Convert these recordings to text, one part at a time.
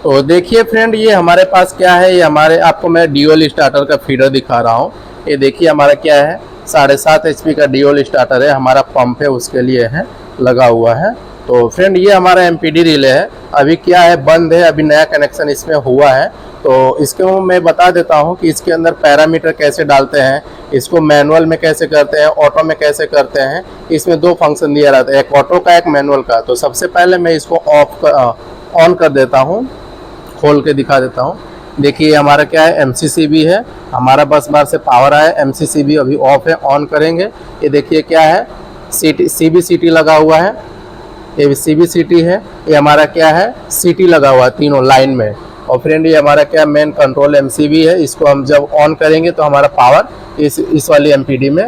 तो देखिए फ्रेंड, ये हमारे पास क्या है, ये हमारे आपको मैं ड्यूअल स्टार्टर का फीडर दिखा रहा हूँ। ये देखिए हमारा क्या है, 7.5 HP का ड्यूअल स्टार्टर है, हमारा पंप है उसके लिए है लगा हुआ है। तो फ्रेंड ये हमारा MPD रिले है, अभी क्या है बंद है, अभी नया कनेक्शन इसमें हुआ है। तो इसको मैं बता देता हूँ कि इसके अंदर पैरामीटर कैसे डालते हैं, इसको मैनुअल में कैसे करते हैं, ऑटो में कैसे करते हैं। इसमें 2 फंक्शन दिया रहता है, एक ऑटो का एक मैनुअल का। तो सबसे पहले मैं इसको ऑन कर देता हूँ, खोल के दिखा देता हूँ। देखिए हमारा क्या है, MCCB है, हमारा बस बार से पावर आया, MCCB अभी ऑफ है, ऑन करेंगे। ये देखिए क्या है, CBCT लगा हुआ है, ये CBCT है, ये हमारा क्या है CT लगा हुआ है तीनों लाइन में। और फ्रेंड ये हमारा क्या मेन कंट्रोल MCB है, इसको हम जब ऑन करेंगे तो हमारा पावर इस वाली MPD में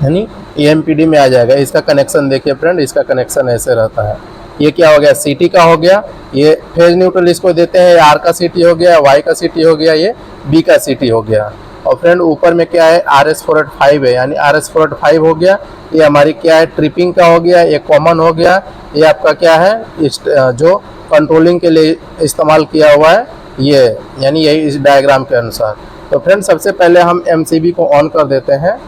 यानी ये MPD में आ जाएगा। इसका कनेक्शन देखिए फ्रेंड, इसका कनेक्शन ऐसे रहता है। ये क्या हो गया, CT का हो गया, ये फेज न्यूट्रल इसको देते हैं, R का CT हो गया, Y का CT हो गया, ये B का CT हो गया। और फ्रेंड ऊपर में क्या है, RS485 है, यानी RS485 हो गया। ये हमारी क्या है, ट्रिपिंग का हो गया, ये कॉमन हो गया। ये आपका क्या है, जो कंट्रोलिंग के लिए इस्तेमाल किया हुआ है ये, यानी यही इस डायग्राम के अनुसार। तो फ्रेंड सबसे पहले हम MCB को ऑन कर देते हैं।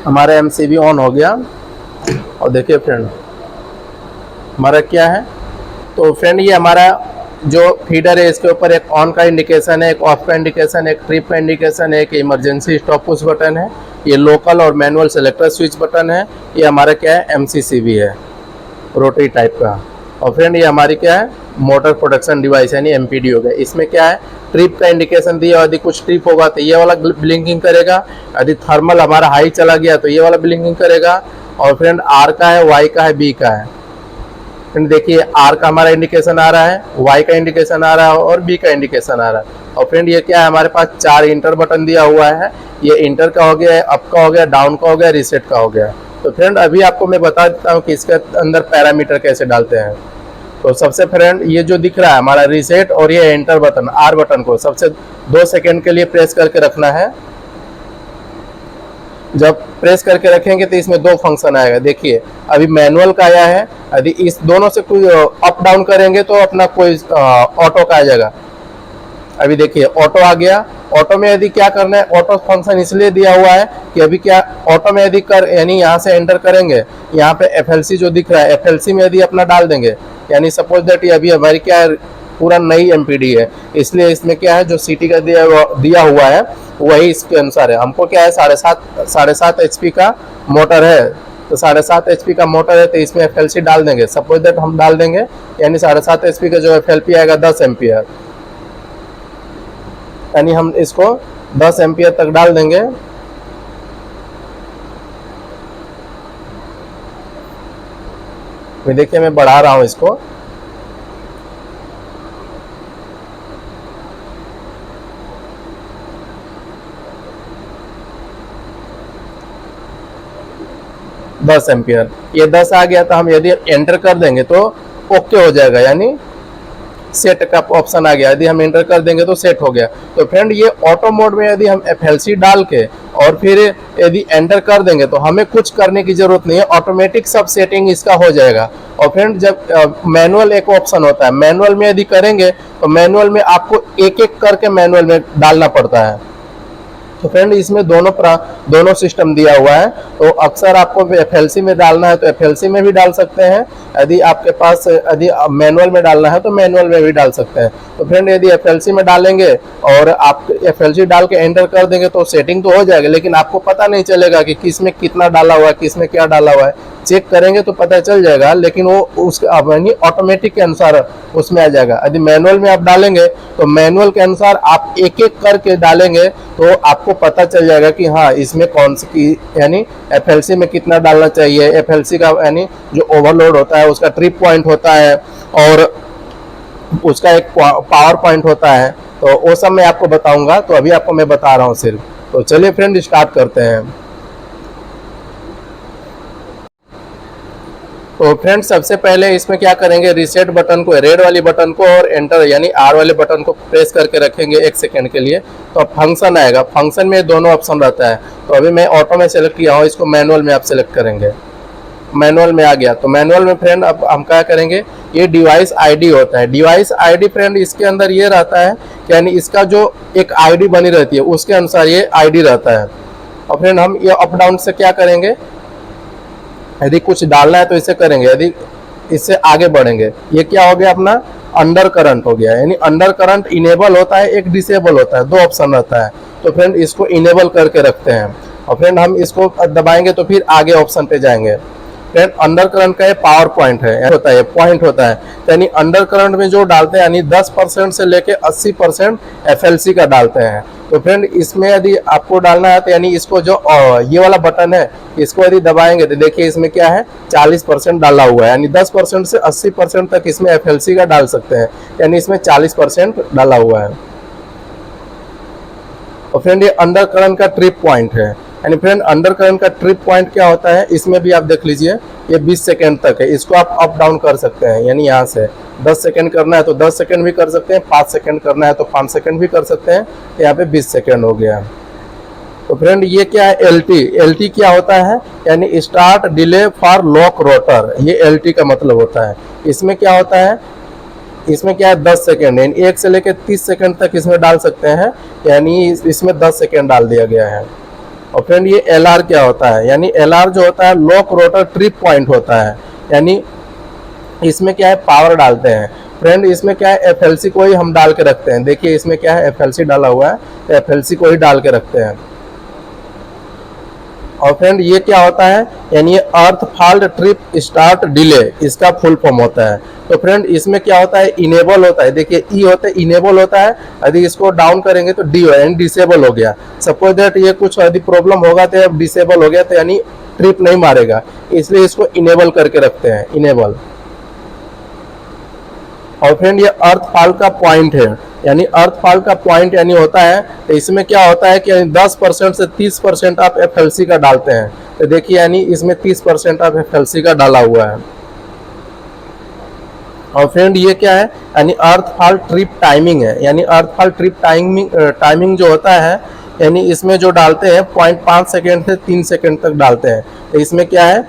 हमारा MCB ऑन हो गया। और देखिए फ्रेंड हमारा क्या है, तो फ्रेंड ये हमारा जो फीडर है इसके ऊपर एक ऑन का इंडिकेशन है, एक ऑफ का इंडिकेशन है, एक ट्रिप का इंडिकेशन है, एक इमरजेंसी स्टॉप पुश बटन है, ये लोकल और मैनुअल सेलेक्टर स्विच बटन है। ये हमारा क्या है, MCCB है रोटरी टाइप का। और फ्रेंड ये हमारी क्या है, मोटर प्रोडक्शन डिवाइस यानी MPD हो गया। इसमें क्या है, ट्रिप का इंडिकेशन दिया, यदि कुछ ट्रिप होगा तो ये वाला ब्लिंकिंग करेगा, यदि थर्मल हमारा हाई चला गया तो ये वाला ब्लिंकिंग करेगा। और फ्रेंड R का है, Y का है, B का है। फ्रेंड देखिए R का हमारा इंडिकेशन आ रहा है, Y का इंडिकेशन आ रहा है और B का इंडिकेशन आ रहा है। और फ्रेंड ये क्या है, हमारे पास 4 इंटर बटन दिया हुआ है। ये इंटर का हो गया, अप का हो गया, डाउन का हो गया, रीसेट का हो गया। तो फ्रेंड अभी आपको मैं बता देता हूँ कि इसके अंदर पैरामीटर कैसे डालते हैं। तो सबसे फ्रेंड ये जो दिख रहा है हमारा रीसेट और ये एंटर बटन, R बटन को सबसे 2 सेकेंड के लिए प्रेस करके रखना है। जब प्रेस करके रखेंगे तो इसमें 2 फंक्शन आएगा। देखिए अभी मैनुअल का आया है, यदि इस दोनों से कोई अप डाउन करेंगे तो अपना कोई ऑटो का आ जाएगा। अभी देखिए ऑटो आ गया। ऑटो में यदि क्या करना है, ऑटो फंक्शन इसलिए दिया हुआ है कि अभी क्या ऑटो में यदि यानी यहाँ से एंटर करेंगे, यहाँ पे FLC जो दिख रहा है, FLC में यदि अपना डाल देंगे, यानी सपोज दैट ये अभी हमारी क्या है पूरा नई MPD है, इसलिए इसमें क्या है जो CT का दिया हुआ है वही इसके अनुसार है। हमको क्या है 7.5 HP का मोटर है, तो 7.5 HP का मोटर है तो इसमें FLC डाल देंगे। सपोज दैट हम डाल देंगे, यानी 7.5 HP का जो FLP आएगा 10 एम्पियर, यानी हम इसको 10 एम्पियर तक डाल देंगे। देखिए मैं बढ़ा रहा हूं इसको। दस एम्पियर, ये 10 आ गया तो हम यदि एंटर कर देंगे तो ओके हो जाएगा, यानी सेट का ऑप्शन आ गया। यदि हम एंटर कर देंगे तो सेट हो गया। तो फ्रेंड ये ऑटो मोड में यदि हम FLC डाल के और फिर यदि एंटर कर देंगे तो हमें कुछ करने की जरूरत नहीं है, ऑटोमेटिक सब सेटिंग इसका हो जाएगा। और फ्रेंड जब मैनुअल एक ऑप्शन होता है, मैनुअल में यदि करेंगे तो मैनुअल में आपको एक एक करके मैनुअल में डालना पड़ता है। तो फ्रेंड इसमें दोनों सिस्टम दिया हुआ है। तो अक्सर आपको FLC में डालना है तो FLC में भी डाल सकते हैं, यदि आपके पास यदि मैनुअल में डालना है तो मैनुअल में भी डाल सकते हैं। तो फ्रेंड यदि FLC में डालेंगे और आप FLC डाल के एंटर कर देंगे तो सेटिंग तो हो जाएगा, लेकिन आपको पता नहीं चलेगा कि किस में कितना डाला हुआ है, किस में क्या डाला हुआ है। चेक करेंगे तो पता चल जाएगा, लेकिन वो उसका ऑटोमेटिक के अनुसार उसमें आ जाएगा। यदि मैनुअल में आप डालेंगे तो मैनुअल के अनुसार आप एक एक करके डालेंगे तो आपको पता चल जाएगा कि हाँ इसमें कौन सी यानी FLC में कितना डालना चाहिए। FLC का यानी जो ओवरलोड होता है उसका ट्रिप पॉइंट होता है और उसका एक पावर पॉइंट होता है, तो वो सब मैं आपको बताऊंगा। तो अभी आपको मैं बता रहा हूँ सिर्फ। तो चलिए फ्रेंड स्टार्ट करते हैं। तो फ्रेंड सबसे पहले इसमें क्या करेंगे, रीसेट बटन को, रेड वाली बटन को और एंटर यानी R वाले बटन को प्रेस करके रखेंगे 1 सेकेंड के लिए। तो अब फंक्शन आएगा, फंक्शन में दोनों ऑप्शन रहता है। तो अभी मैं ऑटो में सेलेक्ट किया हूँ, इसको मैनुअल में आप सेलेक्ट करेंगे। मैनुअल में आ गया। तो मैनुअल में फ्रेंड अब हम क्या करेंगे, ये डिवाइस आईडी होता है। डिवाइस आईडी फ्रेंड इसके अंदर ये रहता है कि यानी इसका जो एक आईडी बनी रहती है उसके अनुसार ये आईडी रहता है। और फ्रेंड हम ये अप डाउन से क्या करेंगे, यदि कुछ डालना है तो इसे करेंगे, यदि इससे आगे बढ़ेंगे। ये क्या हो गया अपना अंडर करंट हो गया, यानी अंडर करंट इनेबल होता है, एक डिसेबल होता है, 2 ऑप्शन रहता है। तो फ्रेंड इसको इनेबल करके रखते हैं और फ्रेंड हम इसको दबाएंगे तो फिर आगे ऑप्शन पे जाएंगे। फ्रेंड अंडर करंट का ये पावर पॉइंट है, होता है पॉइंट होता है, यानी अंडर करंट में जो डालते हैं यानी 10% से लेके 80% FLC का डालते हैं। तो फ्रेंड इसमें यदि आपको डालना है तो यानी इसको जो ये वाला बटन है इसको यदि दबाएंगे तो देखिए इसमें क्या है 40% डाला हुआ है, यानी 10% से 80% तक इसमें FLC का डाल सकते हैं, यानी इसमें 40% डाला हुआ है। और फ्रेंड ये अंडर करंट का ट्रिप पॉइंट है, यानी फ्रेंड अंडर करंट का ट्रिप पॉइंट क्या होता है, इसमें भी आप देख लीजिए ये 20 सेकेंड तक है। इसको आप अप डाउन कर सकते हैं, यानी यहाँ से 10 सेकेंड करना है तो 10 सेकेंड भी कर सकते हैं, 5 सेकेंड करना है तो 5 सेकेंड भी कर सकते हैं। यहाँ पे 20 सेकेंड हो गया। तो फ्रेंड ये क्या है, LT क्या होता है, यानी start delay for lock rotor, ये LT का मतलब होता है। इसमें क्या होता है, इसमें क्या है 10 सेकेंड, यानी 1 से लेकर 30 सेकेंड तक इसमें डाल सकते हैं, यानी इसमें 10 सेकेंड डाल दिया गया है। और फ्रेंड ये LR क्या होता है, यानी LR जो होता है लॉक रोटर ट्रिप पॉइंट होता है, यानी इसमें क्या है पावर डालते हैं। फ्रेंड इसमें क्या है FLC को ही हम डाल के रखते हैं, देखिए इसमें क्या है FLC डाला हुआ है, तो FLC को ही डाल के रखते हैं। और फ्रेंड ये क्या होता है, यानी ये अर्थ फॉल्ट ट्रिप स्टार्ट डिले, इसका फुल फॉर्म होता है। तो फ्रेंड इसमें क्या होता है इनेबल होता है, देखिए ई होता है इनेबल होता है, यदि इसको डाउन करेंगे तो डी यानी डिसेबल हो गया। सपोज दैट ये कुछ यदि प्रॉब्लम होगा तो अब डिसेबल हो गया तो यानी ट्रिप नहीं मारेगा, इसलिए इसको इनेबल करके रखते हैं, इनेबल। और फ्रेंड ये अर्थ फॉल का पॉइंट है, यानी अर्थ फॉल का पॉइंट यानी होता है, तो इसमें क्या होता है कि 10% से 30% आप FLC का डालते हैं। तो देखिए यानी इसमें 30% आप FLC का डाला हुआ है। और फ्रेंड ये क्या है, यानी अर्थ फॉल ट्रिप टाइमिंग है, यानी अर्थ फॉल ट्रिप टाइमिंग जो होता है, यानी इसमें जो डालते हैं 0.5 सेकेंड से 3 सेकेंड तक डालते हैं। तो इसमें क्या है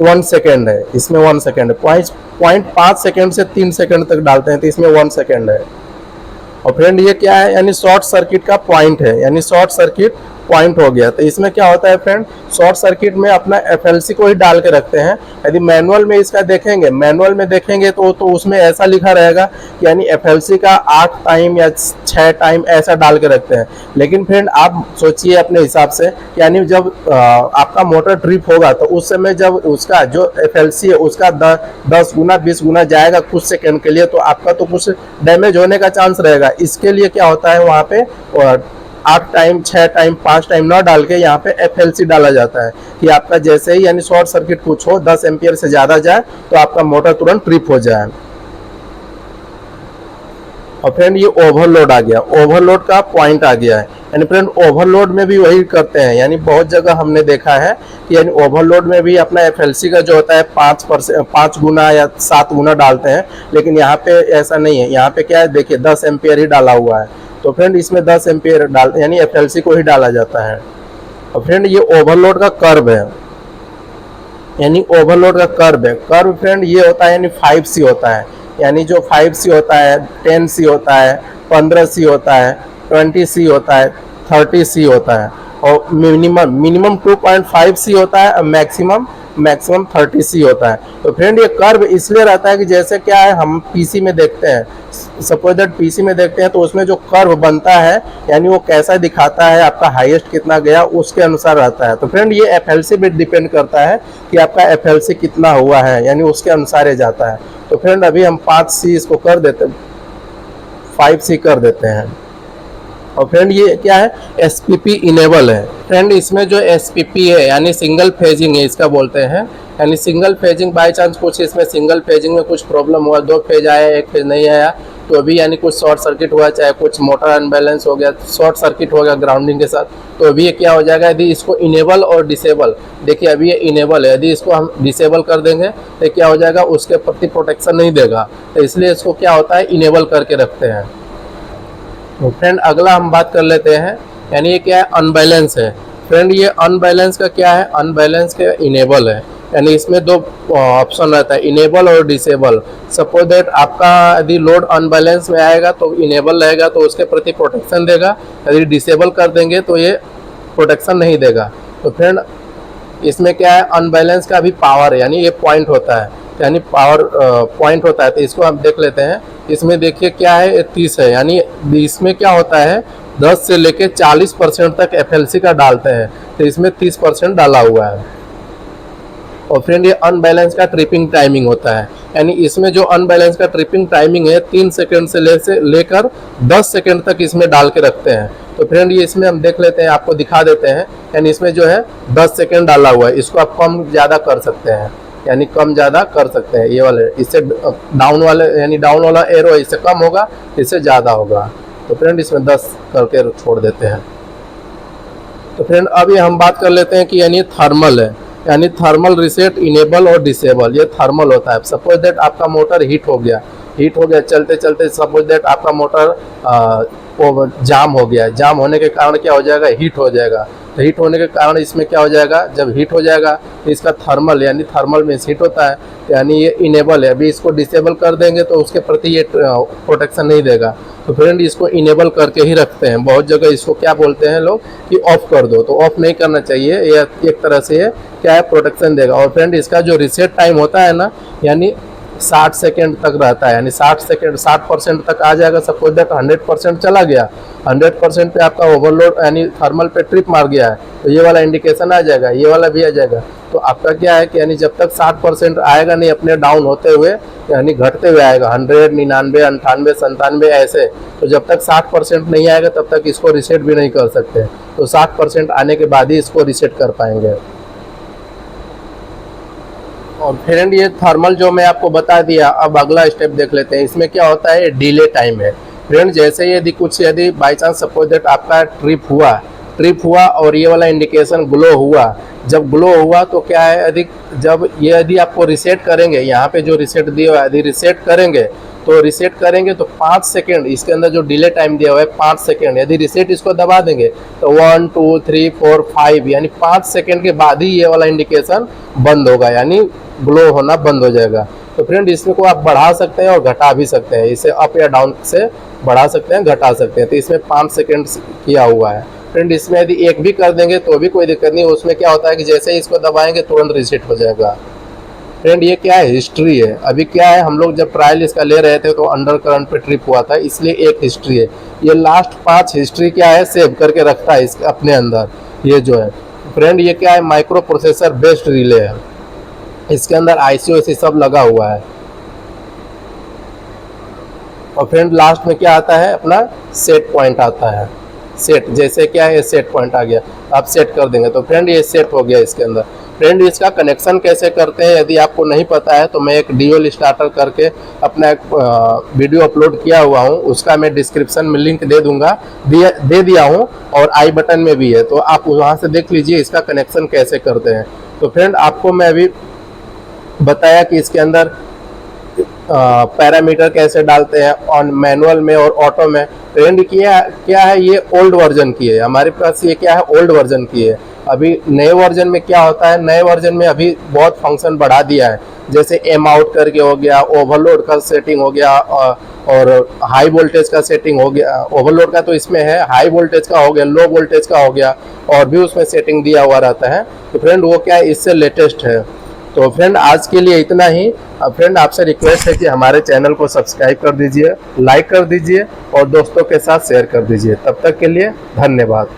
1 सेकेंड है, इसमें 1 सेकेंड है, 0.5 सेकेंड से 3 सेकेंड तक डालते हैं तो इसमें 1 सेकेंड है। और फ्रेंड ये क्या है, यानी शॉर्ट सर्किट का पॉइंट है, यानी शॉर्ट सर्किट पॉइंट हो गया। तो इसमें क्या होता है फ्रेंड, शॉर्ट सर्किट में अपना FLC को ही डाल के रखते हैं। यदि मैनुअल में इसका देखेंगे, मैनुअल में देखेंगे तो उसमें ऐसा लिखा रहेगा कि यानी FLC का 8 टाइम या 6 टाइम ऐसा डाल के रखते हैं। लेकिन फ्रेंड आप सोचिए अपने हिसाब से, यानी जब आपका मोटर ट्रिप होगा तो उस समय जब उसका जो FLC है उसका 10 गुना 20 गुना जाएगा कुछ सेकेंड के लिए, तो आपका तो कुछ डैमेज होने का चांस रहेगा। इसके लिए क्या होता है वहाँ पे 8 टाइम 6 टाइम 5 टाइम ना डाल के यहाँ पे FLC डाला जाता है कि आपका जैसे ही यानी शॉर्ट सर्किट कुछ हो 10 एम्पियर से ज़्यादा जाए तो आपका मोटर तुरंत ट्रिप हो जाए। और फ्रेंड ये ओवरलोड आ गया, ओवरलोड का पॉइंट आ गया है, यानी फ्रेंड ओवरलोड में भी वही करते हैं, यानी बहुत जगह हमने देखा है कि यानी ओवरलोड में भी अपना FLC का जो होता है 5 गुना या 7 गुना डालते हैं, लेकिन यहाँ पे ऐसा नहीं है। यहाँ पे क्या है देखिए 10 एम्पियर ही डाला हुआ है, तो फ्रेंड इसमें 10 एम्पियर डालते यानी FLC को ही डाला जाता है। और फ्रेंड ये ओवरलोड का कर्व है, यानी ओवरलोड का कर्व है। कर्व फ्रेंड ये होता है यानी 5C होता है, यानी जो 5C होता है 10C होता है 15C होता है 20C होता है 30C होता है, और मिनिमम 2.5C होता है, मैक्सिमम 30C होता है। तो फ्रेंड ये कर्व इसलिए रहता है कि जैसे क्या है हम PC में देखते हैं, सपोज दैट PC में देखते हैं तो उसमें जो कर्व बनता है यानी वो कैसा दिखाता है, आपका हाईएस्ट कितना गया उसके अनुसार रहता है। तो फ्रेंड ये FLC पे डिपेंड करता है कि आपका FLC कितना हुआ है, यानी उसके अनुसार ही जाता है। तो फ्रेंड अभी हम 5C इसको कर देते, 5C कर देते हैं। और फ्रेंड ये क्या है SPP इनेबल है। फ्रेंड इसमें जो SPP है यानी सिंगल फेजिंग है इसका बोलते हैं, यानी सिंगल फेजिंग बाय चांस कुछ इसमें सिंगल फेजिंग में कुछ प्रॉब्लम हुआ, 2 फेज आया 1 फेज नहीं आया तो अभी यानी कुछ शॉर्ट सर्किट हुआ, चाहे कुछ मोटर अनबैलेंस हो गया, शॉर्ट सर्किट हो गया ग्राउंडिंग के साथ, तो अभी ये क्या हो जाएगा यदि इसको इनेबल और डिसेबल, देखिए अभी ये इनेबल है, यदि इसको हम डिसेबल कर देंगे तो क्या हो जाएगा उसके प्रति प्रोटेक्शन नहीं देगा, तो इसलिए इसको क्या होता है इनेबल करके रखते हैं। तो फ्रेंड अगला हम बात कर लेते हैं, यानी ये क्या है अनबैलेंस है। फ्रेंड ये अनबैलेंस का क्या है, अनबैलेंस के इनेबल है, यानी इसमें दो ऑप्शन रहता है, इनेबल और डिसेबल। सपोज दैट आपका यदि लोड अनबैलेंस में आएगा तो इनेबल रहेगा, तो उसके प्रति प्रोटेक्शन देगा। यदि डिसेबल कर देंगे तो ये प्रोटेक्शन नहीं देगा। तो फ्रेंड इसमें क्या है, अनबैलेंस का भी पावर है, यानी ये पॉइंट होता है, यानी पावर पॉइंट होता है। तो इसको हम देख लेते हैं। इसमें देखिए क्या है, ये 30 है, यानी इसमें क्या होता है 10 से लेके 40% तक FLC का डालते हैं, तो इसमें 30% डाला हुआ है। और फ्रेंड ये अनबैलेंस का ट्रिपिंग टाइमिंग होता है, यानी इसमें जो अनबैलेंस का ट्रिपिंग टाइमिंग है 3 सेकंड से लेकर 10 सेकंड तक इसमें डाल के रखते हैं। तो फ्रेंड ये इसमें हम देख लेते हैं, आपको दिखा देते हैं। यानी इसमें जो है 10 सेकंड डाला हुआ है, इसको आप कम ज़्यादा कर सकते हैं, यानी कम ज़्यादा कर सकते हैं। ये वाले इससे डाउन वाले, यानी डाउन वाला एरो इससे कम होगा, इससे ज़्यादा होगा। तो फ्रेंड इसमें 10 करके छोड़ देते हैं। तो फ्रेंड अभी हम बात कर लेते हैं कि यानी थर्मल है, यानी थर्मल रिसेट इनेबल और डिसेबल। ये थर्मल होता है। सपोज दैट आपका मोटर हीट हो गया चलते चलते, सपोज दैट आपका मोटर जाम हो गया, जाम होने के कारण क्या हो जाएगा, हीट हो जाएगा। तो हीट होने के कारण इसमें क्या हो जाएगा, जब हीट हो जाएगा तो इसका थर्मल, यानी थर्मल में हीट होता है, यानी ये इनेबल है। अभी इसको डिसेबल कर देंगे तो उसके प्रति ये प्रोटेक्शन नहीं देगा। तो फ्रेंड इसको इनेबल करके ही रखते हैं। बहुत जगह इसको क्या बोलते हैं लोग कि ऑफ कर दो, तो ऑफ नहीं करना चाहिए। ये एक तरह से ये क्या है, प्रोटेक्शन देगा। और फ्रेंड इसका जो रिसेट टाइम होता है ना, यानी 60 सेकेंड तक रहता है, यानी 60% तक आ जाएगा। सपोज दैट 100% चला गया, 100% पे आपका ओवरलोड यानी थर्मल पे ट्रिप मार गया है, तो ये वाला इंडिकेशन आ जाएगा, ये वाला भी आ जाएगा। तो आपका क्या है कि यानी जब तक 60% आएगा नहीं अपने डाउन होते हुए, यानी घटते हुए आएगा 100, 99, 98, 97 ऐसे, तो जब तक 60% नहीं आएगा तब तक इसको रिसेट भी नहीं कर सकते। तो 60% आने के बाद ही इसको रिसेट कर पाएंगे। और फ्रेंड ये थर्मल जो मैं आपको बता दिया, अब अगला स्टेप देख लेते हैं। इसमें क्या होता है, डिले टाइम है। फ्रेंड जैसे यदि बाई चांस सपोज दैट आपका ट्रिप हुआ और ये वाला इंडिकेशन ग्लो हुआ, जब ग्लो हुआ तो क्या है, यदि आपको रिसेट करेंगे, यहाँ पे जो रिसेट दिया हुआ है, यदि रिसेट करेंगे तो 5 सेकेंड, इसके अंदर जो डिले टाइम दिया हुआ है 5 सेकेंड, यदि रिसेट इसको दबा देंगे तो 1 2 3 4 5, यानी 5 सेकेंड के बाद ही ये वाला इंडिकेशन बंद होगा, यानी ग्लो होना बंद हो जाएगा। तो फ्रेंड इसमें को आप बढ़ा सकते हैं और घटा भी सकते हैं, इसे अप या डाउन से बढ़ा सकते हैं, घटा सकते हैं। तो इसमें 5 सेकेंड किया हुआ है। फ्रेंड इसमें यदि एक भी कर देंगे तो भी कोई दिक्कत नहीं, उसमें क्या होता है कि जैसे ही इसको दबाएंगे तुरंत रिसेट हो जाएगा। फ्रेंड ये क्या है, हिस्ट्री है। अभी क्या है, हम लोग जब ट्रायल इसका ले रहे थे तो अंडर करंट पे ट्रिप हुआ था, इसलिए एक हिस्ट्री है। ये लास्ट 5 हिस्ट्री क्या है, सेव करके रखता है इसके अपने अंदर। ये जो है फ्रेंड ये क्या है, माइक्रो प्रोसेसर बेस्ड रिले है। इसके अंदर IC सब लगा हुआ है। और फ्रेंड लास्ट में क्या आता है, अपना सेट पॉइंट आता है। सेट जैसे क्या है, सेट पॉइंट आ गया, आप सेट कर देंगे तो फ्रेंड ये सेट हो गया इसके अंदर। फ्रेंड इसका कनेक्शन कैसे करते हैं यदि आपको नहीं पता है तो मैं एक ड्यूल स्टार्टर करके अपना एक वीडियो अपलोड किया हुआ हूँ, उसका मैं डिस्क्रिप्शन में लिंक दे दूंगा, दे दिया हूँ, और आई बटन में भी है, तो आप वहाँ से देख लीजिए इसका कनेक्शन कैसे करते हैं। तो फ्रेंड आपको मैं अभी बताया कि इसके अंदर पैरामीटर कैसे डालते हैं ऑन मैनुअल में और ऑटो में। फ्रेंड क्या है, ये ओल्ड वर्जन की है, हमारे पास ये क्या है, ओल्ड वर्जन की है। अभी नए वर्जन में क्या होता है, नए वर्जन में अभी बहुत फंक्शन बढ़ा दिया है, जैसे एम आउट करके हो गया, ओवरलोड का सेटिंग हो गया, और हाई वोल्टेज का सेटिंग हो गया। ओवरलोड का तो इसमें है, हाई वोल्टेज का हो गया, लो वोल्टेज का हो गया, और भी उसमें सेटिंग दिया हुआ रहता है। तो फ्रेंड वो क्या है, इससे लेटेस्ट है। तो फ्रेंड आज के लिए इतना ही। फ्रेंड आपसे रिक्वेस्ट है कि हमारे चैनल को सब्सक्राइब कर दीजिए, लाइक कर दीजिए और दोस्तों के साथ शेयर कर दीजिए। तब तक के लिए धन्यवाद।